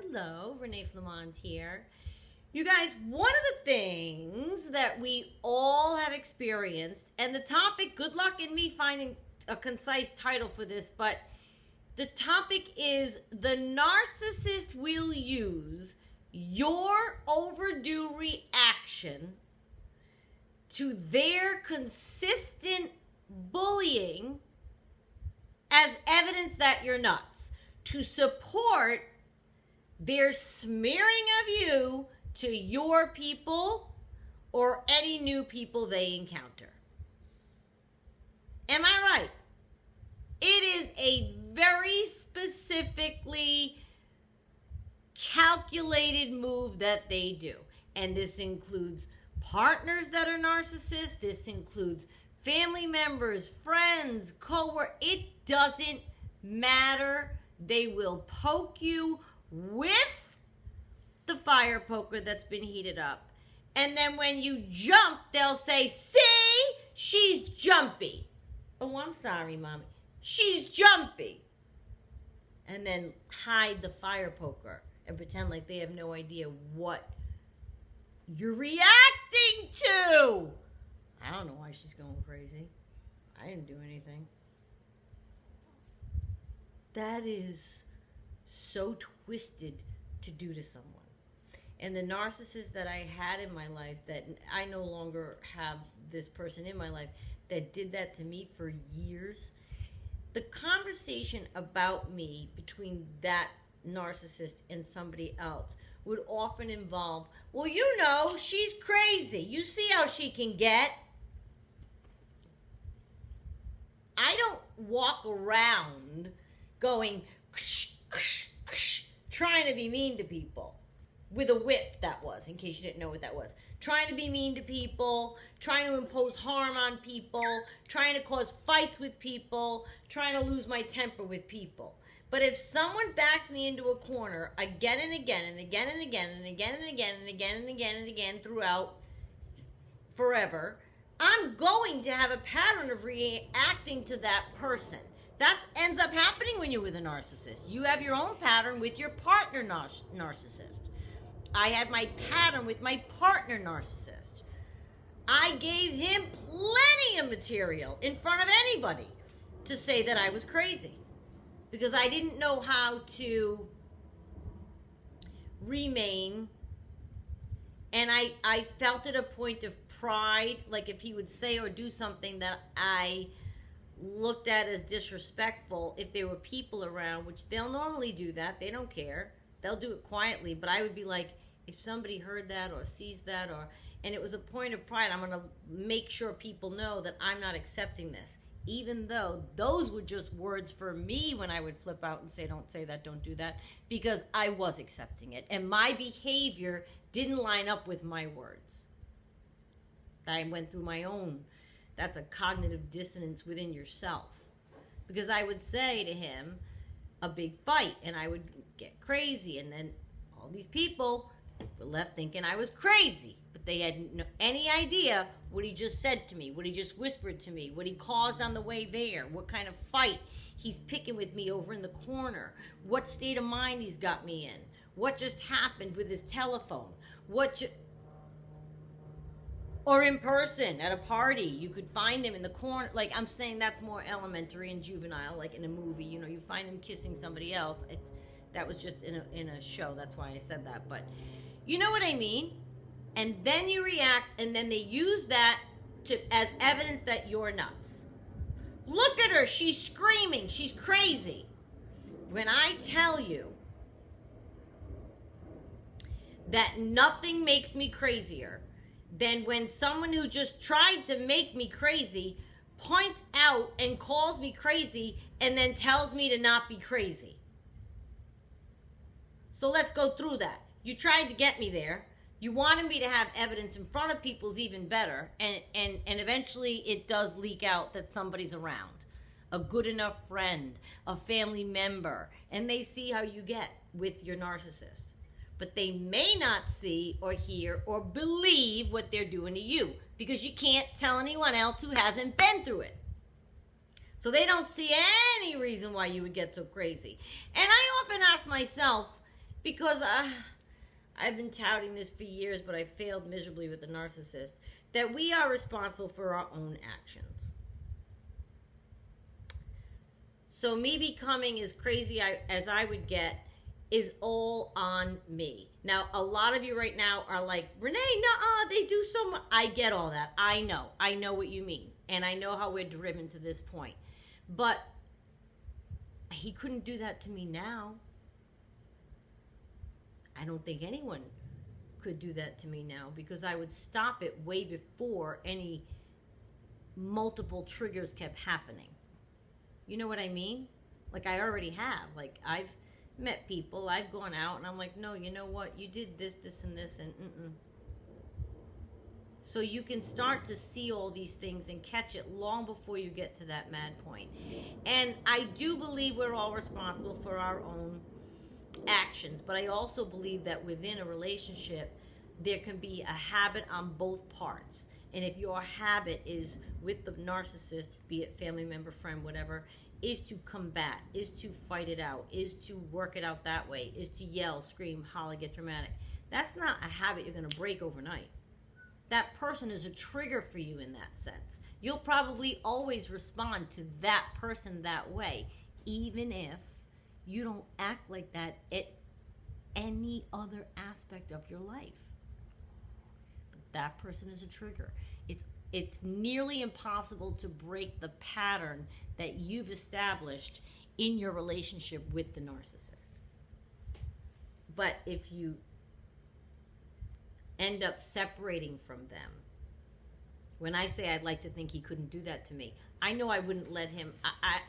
Hello, Renee Flamond here. You guys, one of the things that we all have experienced, and the topic, good luck in me finding a concise title for this, but the topic is the narcissist will use your overdue reaction to their consistent bullying as evidence that you're nuts, to support their smearing of you to your people or any new people they encounter. Am I right? It is a very specifically calculated move that they do. And this includes partners that are narcissists. This includes family members, friends, co-workers. It doesn't matter. They will poke you with the fire poker that's been heated up. And then when you jump, they'll say, see, she's jumpy. Oh, I'm sorry, Mommy. She's jumpy. And then hide the fire poker and pretend like they have no idea what you're reacting to. I don't know why she's going crazy. I didn't do anything. That is so twisted to do to someone. And the narcissist that I had in my life, that I no longer have this person in my life, that did that to me for years, the conversation about me between that narcissist and somebody else would often involve, well, you know, she's crazy. You see how she can get. I don't walk around going, trying to be mean to people with a whip, that was, in case you didn't know what that was. Trying to be mean to people, trying to impose harm on people, trying to cause fights with people, trying to lose my temper with people. But if someone backs me into a corner again and again and again and again and again and again and again and again and again throughout forever, I'm going to have a pattern of reacting to that person. That ends up happening when you're with a narcissist. You have your own pattern with your partner narcissist. I had my pattern with my partner narcissist. I gave him plenty of material in front of anybody to say that I was crazy, because I didn't know how to remain. And I felt at a point of pride, like if he would say or do something that I looked at as disrespectful, if there were people around, which they'll normally do that, they don't care, they'll do it quietly, but I would be like, if somebody heard that or sees that, and it was a point of pride, I'm going to make sure people know that I'm not accepting this, even though those were just words for me when I would flip out and say, don't say that, don't do that, because I was accepting it, and my behavior didn't line up with my words. I went through my own. That's a cognitive dissonance within yourself. Because I would say to him, a big fight, and I would get crazy, and then all these people were left thinking I was crazy, but they had any idea what he just said to me, what he just whispered to me, what he caused on the way there, what kind of fight he's picking with me over in the corner, what state of mind he's got me in, what just happened with his telephone, or in person at a party, you could find him in the corner. Like, I'm saying that's more elementary and juvenile, like in a movie, you know, you find him kissing somebody else. That was just in a show, that's why I said that, but you know what I mean? And then you react, and then they use that as evidence that you're nuts. Look at her, she's screaming, she's crazy. When I tell you that nothing makes me crazier than when someone who just tried to make me crazy points out and calls me crazy and then tells me to not be crazy. So let's go through that. You tried to get me there. You wanted me to have evidence in front of people's even better, and eventually it does leak out that somebody's around. A good enough friend, a family member, and they see how you get with your narcissist. But they may not see or hear or believe what they're doing to you, because you can't tell anyone else who hasn't been through it. So they don't see any reason why you would get so crazy. And I often ask myself, Because I've been touting this for years, but I failed miserably with the narcissist, that we are responsible for our own actions. So me becoming as crazy as I would get is all on me. Now, a lot of you right now are like, Renee, nuh-uh, they do so much. I get all that. I know what you mean. And I know how we're driven to this point. But he couldn't do that to me now. I don't think anyone could do that to me now, because I would stop it way before any multiple triggers kept happening. You know what I mean? Like, I already have. Like, I've met people, I've gone out, and I'm like, no, you know what? You did this, this, and this, and So you can start to see all these things and catch it long before you get to that mad point. And I do believe we're all responsible for our own actions, but I also believe that within a relationship, there can be a habit on both parts. And if your habit is with the narcissist, be it family member, friend, whatever, is to combat, is to fight it out, is to work it out that way, is to yell, scream, holler, get dramatic. That's not a habit you're going to break overnight. That person is a trigger for you in that sense. You'll probably always respond to that person that way, even if you don't act like that at any other aspect of your life. But that person is a trigger. It's nearly impossible to break the pattern that you've established in your relationship with the narcissist. But if you end up separating from them, when I say I'd like to think he couldn't do that to me, I know I wouldn't let him.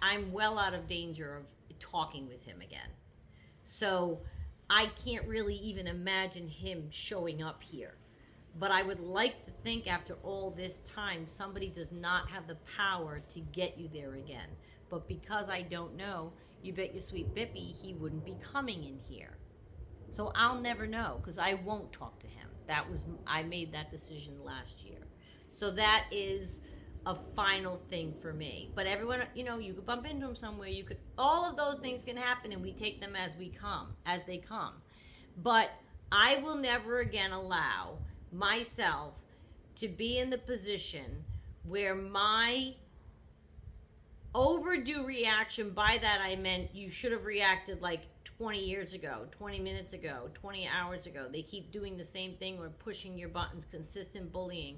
I'm well out of danger of talking with him again. So I can't really even imagine him showing up here. But I would like to think after all this time, somebody does not have the power to get you there again. But because I don't know, you bet your sweet Bippy he wouldn't be coming in here. So I'll never know, because I won't talk to him. I made that decision last year. So that is a final thing for me. But everyone, you could bump into him somewhere. All of those things can happen, and we take them as they come. But I will never again allow myself to be in the position where my overdue reaction, by that I meant you should have reacted like 20 years ago, 20 minutes ago, 20 hours ago. They keep doing the same thing or pushing your buttons, consistent bullying.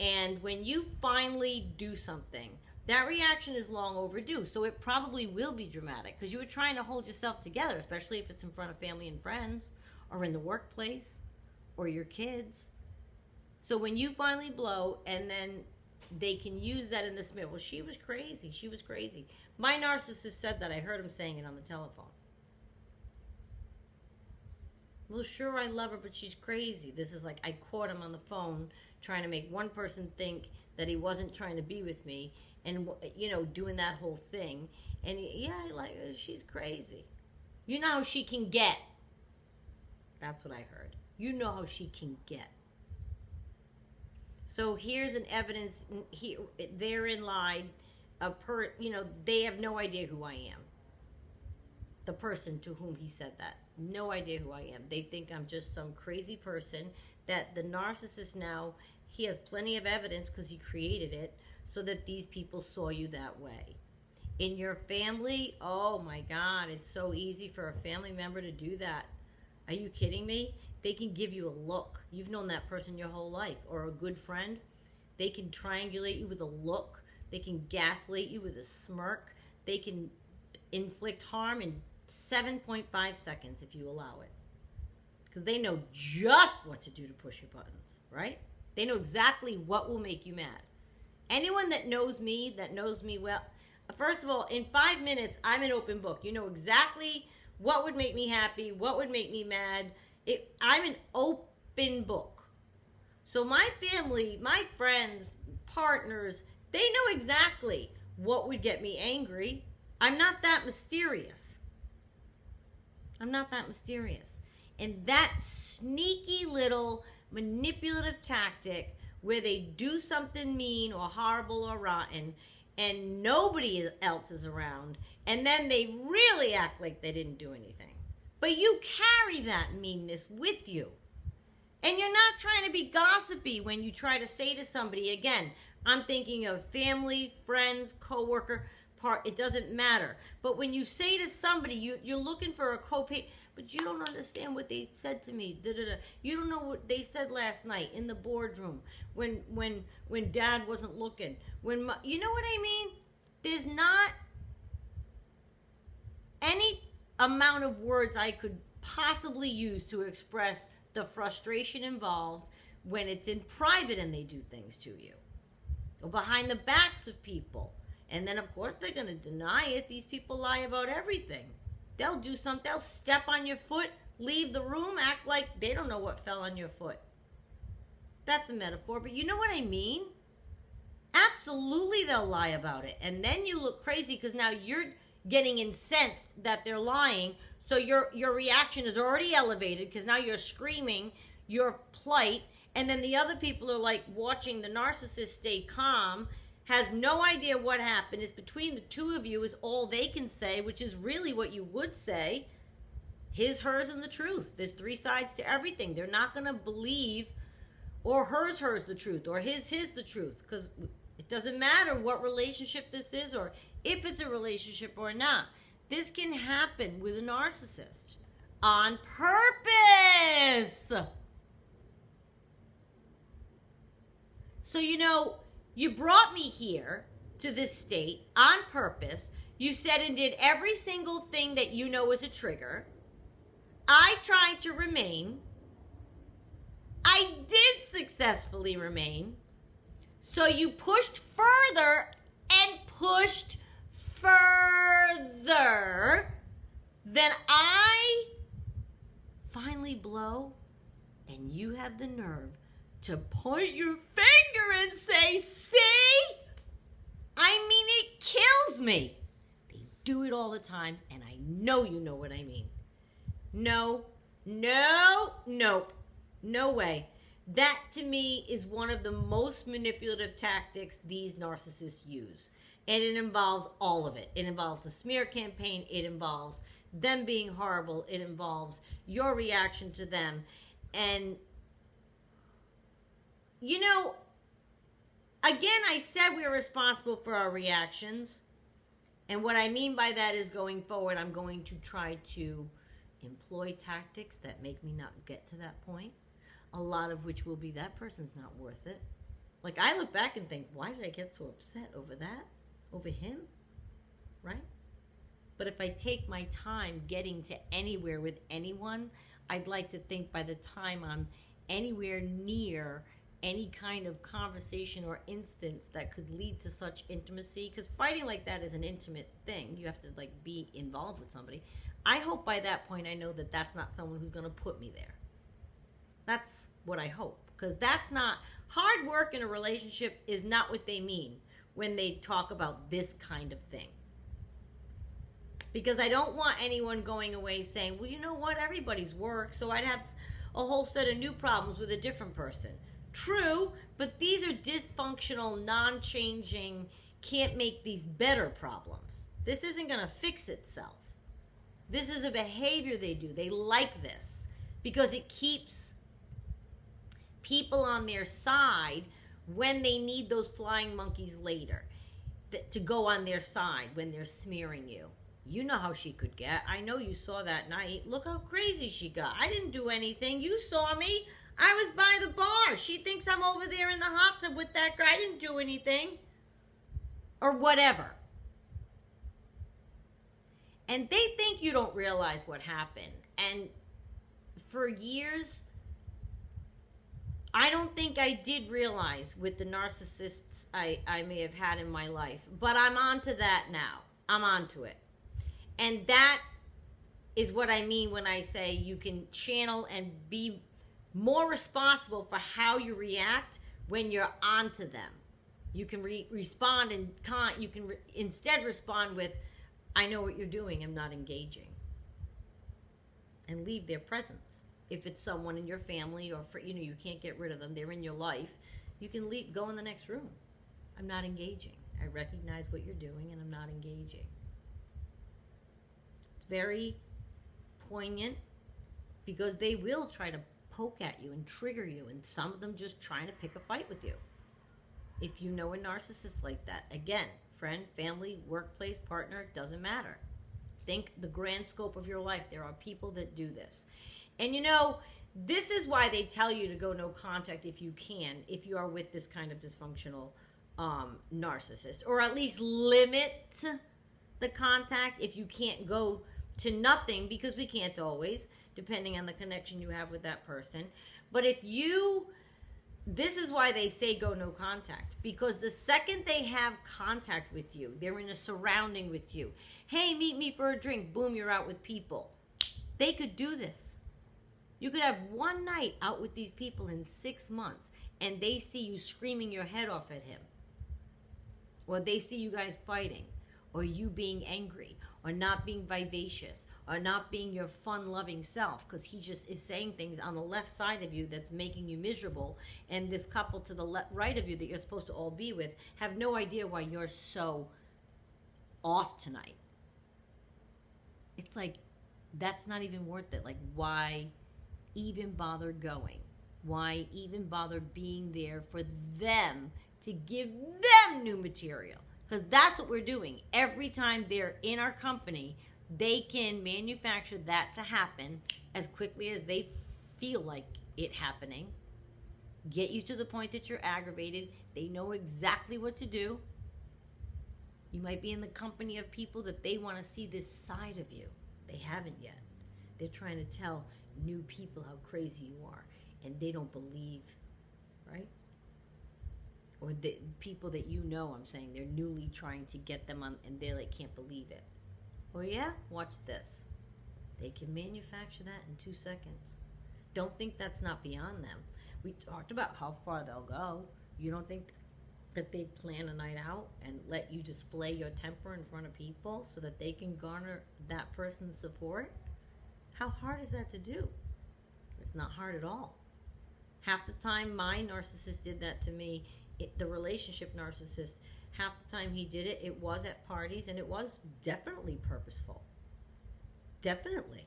And when you finally do something, that reaction is long overdue. So it probably will be dramatic because you were trying to hold yourself together, especially if it's in front of family and friends or in the workplace or your kids. So when you finally blow, and then they can use that in the Smith. Well, she was crazy. She was crazy. My narcissist said that. I heard him saying it on the telephone. Well, sure, I love her, but she's crazy. This is like I caught him on the phone trying to make one person think that he wasn't trying to be with me and, doing that whole thing. And, she's crazy. You know how she can get. That's what I heard. You know how she can get. So here's an evidence. Therein lied they have no idea who I am. The person to whom he said that. No idea who I am. They think I'm just some crazy person that the narcissist now, he has plenty of evidence because he created it so that these people saw you that way. In your family, oh my God, it's so easy for a family member to do that. Are you kidding me? They can give you a look. You've known that person your whole life. Or a good friend. They can triangulate you with a look. They can gaslight you with a smirk. They can inflict harm in 7.5 seconds if you allow it. Because they know just what to do to push your buttons, right? They know exactly what will make you mad. Anyone that knows me well, first of all, in 5 minutes, I'm an open book. You know exactly what would make me happy, what would make me mad. I'm an open book. So my family, my friends, partners, they know exactly what would get me angry. I'm not that mysterious. And that sneaky little manipulative tactic where they do something mean or horrible or rotten and nobody else is around, and then they really act like they didn't do anything. But you carry that meanness with you. And you're not trying to be gossipy when you try to say to somebody, again, I'm thinking of family, friends, coworker, it doesn't matter. But when you say to somebody, you're looking for a co-pay, but you don't understand what they said to me. You don't know what they said last night in the boardroom when Dad wasn't looking. You know what I mean? There's not any amount of words I could possibly use to express the frustration involved when it's in private and they do things to you or behind the backs of people. And then, of course, they're going to deny it. These people lie about everything. They'll do something. They'll step on your foot, leave the room, act like they don't know what fell on your foot. That's a metaphor, but you know what I mean? Absolutely, they'll lie about it. And then you look crazy because now you're getting incensed that they're lying. So your reaction is already elevated because now you're screaming your plight. And then the other people are like watching the narcissist stay calm, has no idea what happened. It's between the two of you is all they can say, which is really what you would say. His, hers, and the truth. There's three sides to everything. They're not going to believe or hers the truth or his the truth because it doesn't matter what relationship this is or if it's a relationship or not. This can happen with a narcissist on purpose. So, you brought me here to this state on purpose. You said and did every single thing that you know is a trigger. I tried to remain. I did successfully remain. So you pushed further and pushed further. Then I finally blow, and you have the nerve to point your finger and say, see? I mean, it kills me. They do it all the time, and I know you know what I mean. No, nope, no way. That, to me, is one of the most manipulative tactics these narcissists use. And it involves all of it. It involves the smear campaign. It involves them being horrible. It involves your reaction to them. And again, I said we're responsible for our reactions. And what I mean by that is going forward, I'm going to try to employ tactics that make me not get to that point. A lot of which will be that person's not worth it. Like, I look back and think, why did I get so upset over that? Over him? Right? But if I take my time getting to anywhere with anyone, I'd like to think by the time I'm anywhere near any kind of conversation or instance that could lead to such intimacy, because fighting like that is an intimate thing. You have to be involved with somebody. I hope by that point I know that that's not someone who's going to put me there. That's what I hope, because that's not hard work in a relationship is not what they mean when they talk about this kind of thing. Because I don't want anyone going away saying, well, you know what, everybody's work, so I'd have a whole set of new problems with a different person. True, but these are dysfunctional, non-changing, can't make these better problems. This isn't going to fix itself. This is a behavior they do. They like this because it keeps people on their side when they need those flying monkeys later to go on their side when they're smearing you. You know how she could get. I know you saw that night. Look how crazy she got. I didn't do anything. You saw me. I was by the bar. She thinks I'm over there in the hot tub with that guy. I didn't do anything. Or whatever. And they think you don't realize what happened. And for years, I don't think I did realize with the narcissists I may have had in my life. But I'm onto that now. I'm onto it. And that is what I mean when I say you can channel and be more responsible for how you react when you're onto them. You can respond and you can instead respond with, I know what you're doing, I'm not engaging. And leave their presence. If it's someone in your family or you can't get rid of them, they're in your life, you can leave, go in the next room. I'm not engaging. I recognize what you're doing and I'm not engaging. It's very poignant because they will try to poke at you and trigger you, and some of them just trying to pick a fight with you. If you know a narcissist like that, again, friend, family, workplace, partner, doesn't matter. Think the grand scope of your life. There are people that do this. And this is why they tell you to go no contact if you can, if you are with this kind of dysfunctional narcissist, or at least limit the contact if you can't go to nothing, because we can't always, depending on the connection you have with that person. But this is why they say go no contact, because the second they have contact with you, they're in a surrounding with you. Hey, meet me for a drink. Boom, you're out with people. They could do this. You could have one night out with these people in 6 months, and they see you screaming your head off at him. Or they see you guys fighting, or you being angry, or not being vivacious, or not being your fun-loving self, because he just is saying things on the left side of you that's making you miserable, and this couple to the right of you that you're supposed to all be with have no idea why you're so off tonight. It's like, that's not even worth it. Like, why even bother going? Why even bother being there for them to give them new material? Because that's what we're doing. Every time they're in our company, they can manufacture that to happen as quickly as they feel like it happening. Get you to the point that you're aggravated. They know exactly what to do. You might be in the company of people that they want to see this side of you. They haven't yet. They're trying to tell new people how crazy you are, and they don't believe, right? Or the people that I'm saying, they're newly trying to get them on, and they can't believe it. Oh yeah? Watch this. They can manufacture that in 2 seconds. Don't think that's not beyond them. We talked about how far they'll go. You don't think that they plan a night out and let you display your temper in front of people so that they can garner that person's support? How hard is that to do? It's not hard at all. Half the time my narcissist did that to me, the relationship narcissist, half the time he did it, it was at parties, and it was definitely purposeful. Definitely.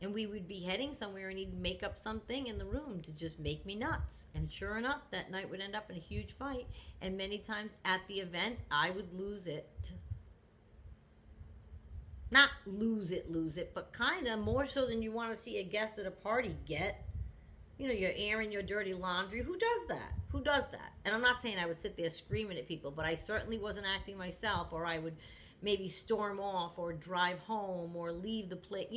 And we would be heading somewhere, and he'd make up something in the room to just make me nuts. And sure enough, that night would end up in a huge fight. And many times at the event, I would lose it. Not lose it, but kind of more so than you want to see a guest at a party get. You're airing your dirty laundry. Who does that? Who does that? And I'm not saying I would sit there screaming at people, but I certainly wasn't acting myself, or I would maybe storm off or drive home or leave the place,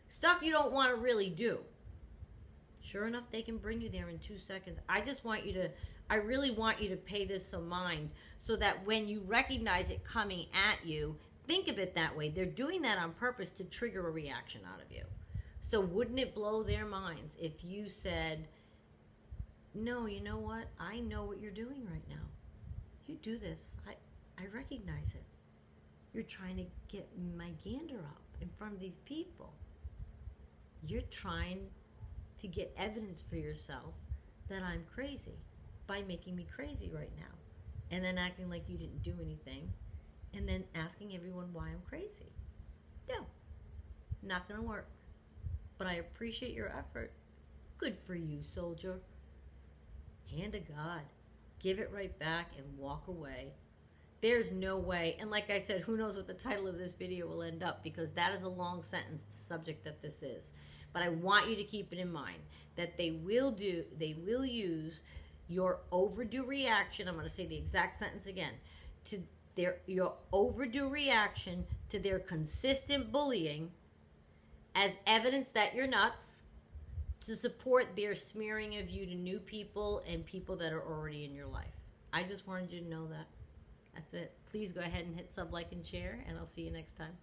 stuff you don't want to really do. Sure enough, they can bring you there in 2 seconds. I really want you to pay this some mind so that when you recognize it coming at you, think of it that way. They're doing that on purpose to trigger a reaction out of you. So wouldn't it blow their minds if you said, no, you know what? I know what you're doing right now. You do this. I recognize it. You're trying to get my gander up in front of these people. You're trying to get evidence for yourself that I'm crazy by making me crazy right now. And then acting like you didn't do anything. And then asking everyone why I'm crazy. No. Not going to work. But I appreciate your effort. Good for you, soldier. Hand to God. Give it right back and walk away. There's no way. And like I said, who knows what the title of this video will end up, because that is a long sentence, the subject that this is. But I want you to keep it in mind that they will use your overdue reaction. I'm going to say the exact sentence again. Your overdue reaction to their consistent bullying as evidence that you're nuts, to support their smearing of you to new people and people that are already in your life. I just wanted you to know that. That's it. Please go ahead and hit sub, like, and share, and I'll see you next time.